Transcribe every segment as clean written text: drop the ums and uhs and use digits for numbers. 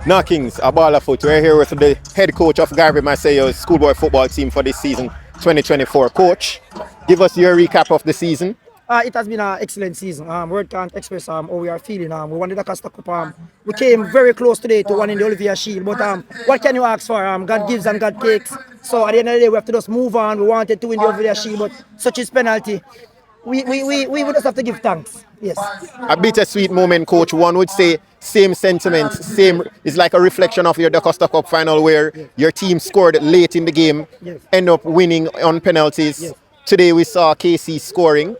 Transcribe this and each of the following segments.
KNOCKINZ, a baller foot. We're here with the head coach of Garvey Maceo schoolboy football team for this season, 2024. Coach, give us your recap of the season. It has been an excellent season. Word can't express how we are feeling. We won the Costa Cup. We came very close today to winning the Olivier Shield. But what can you ask for? God gives and God takes. So at the end of the day, we have to just move on. We wanted to win the Olivier Shield, but such is penalty. We would just have to give thanks. Yes. A bittersweet moment, coach. One would say same sentiment, same. It's like a reflection of your the Costa Cup final where your team scored late in the game, end up winning on penalties. Today we saw KC scoring,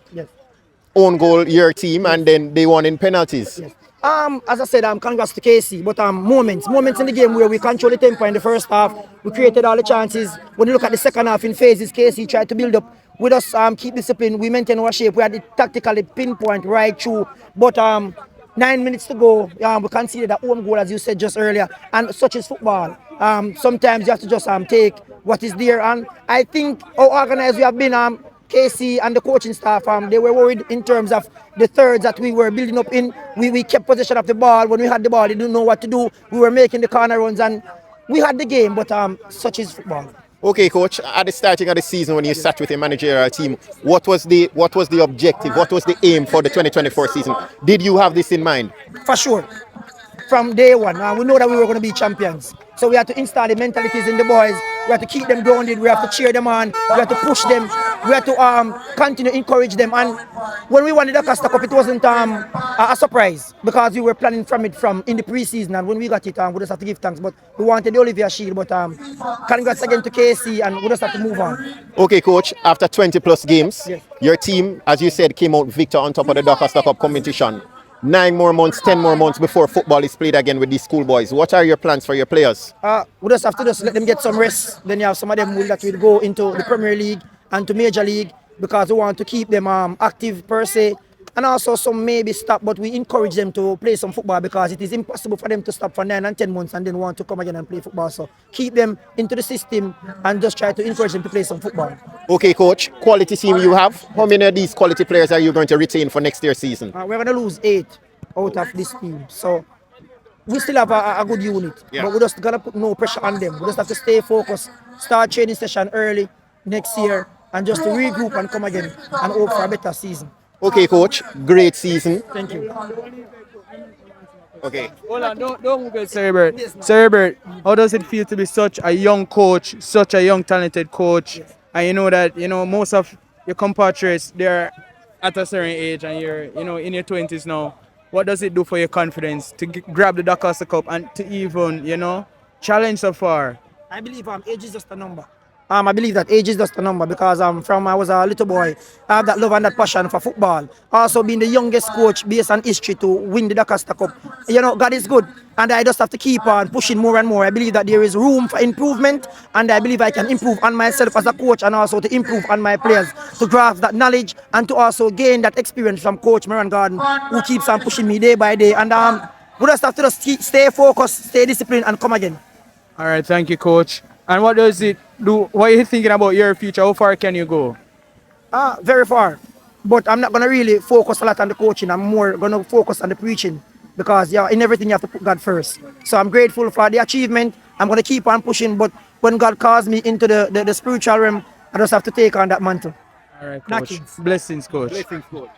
own goal your team, and then they won in penalties. As I said, congrats to KC, but moments in the game where we control the tempo in the first half, we created all the chances. When you look at the second half in phases, KC tried to build up. With us keep discipline, we maintain our shape. We had it tactically pinpoint right through. But 9 minutes to go, we conceded that own goal, as you said just earlier. And such is football. Sometimes you have to just take what is there. And I think how organized we have been, KC and the coaching staff, they were worried in terms of the thirds that we were building up in. We kept possession of the ball. When we had the ball, they didn't know what to do. We were making the corner runs, and we had the game, but such is football. Okay, coach, at the starting of the season when you sat with the managerial team, what was the objective, what was the aim for the 2024 season? Did you have this in mind? For sure. From day one, we know that we were going to be champions. So we had to install the mentalities in the boys. We have to keep them grounded. We have to cheer them on. We have to push them. We have to continue to encourage them. And when we won the Costa Cup, it wasn't a surprise because we were planning from in the preseason. And when we got it, we just have to give thanks. But we wanted the Olivier Shield. But congrats again to KC, and we just have to move on. Okay, coach. After 20 plus games, your team, as you said, came out victor on top of the Costa Cup competition. 9 more months, 10 more months before football is played again with these schoolboys. What are your plans for your players? We just have to let them get some rest. Then you have some of them that will go into the Premier League and to Major League because we want to keep them active per se. And also some maybe stop, but we encourage them to play some football because it is impossible for them to stop for 9 and 10 months and then want to come again and play football. So keep them into the system and just try to encourage them to play some football. Okay, coach. Quality team you have. How many of these quality players are you going to retain for next year's season? We're going to lose 8 out of this team. So we still have a good unit, but we're just going to put no pressure on them. We just have to stay focused, start training session early next year and just to regroup and come again and hope for a better season. Okay, coach. Great season. Thank you. Okay. Hold on, don't move it, Sir Hibbert. Sir Hibbert, how does it feel to be such a young coach, such a young, talented coach? And you know that, most of your compatriots, they're at a certain age and you're, in your 20s now. What does it do for your confidence to grab the Costa Cup and to even, challenge so far? I believe age is just a number. I believe that age is just a number because from I was a little boy, I have that love and that passion for football. Also being the youngest coach based on history to win the Costa Cup. God is good and I just have to keep on pushing more and more. I believe that there is room for improvement and I believe I can improve on myself as a coach and also to improve on my players, to grasp that knowledge and to also gain that experience from Coach Moran Garden who keeps on pushing me day by day. And we just have to just stay focused, stay disciplined and come again. All right, thank you, Coach. And what does it do? What are you thinking about your future? How far can you go? Very far. But I'm not going to really focus a lot on the coaching. I'm more going to focus on the preaching because in everything you have to put God first. So I'm grateful for the achievement. I'm going to keep on pushing. But when God calls me into the spiritual realm, I just have to take on that mantle. All right, Coach. Blessings, Coach. Blessings, coach.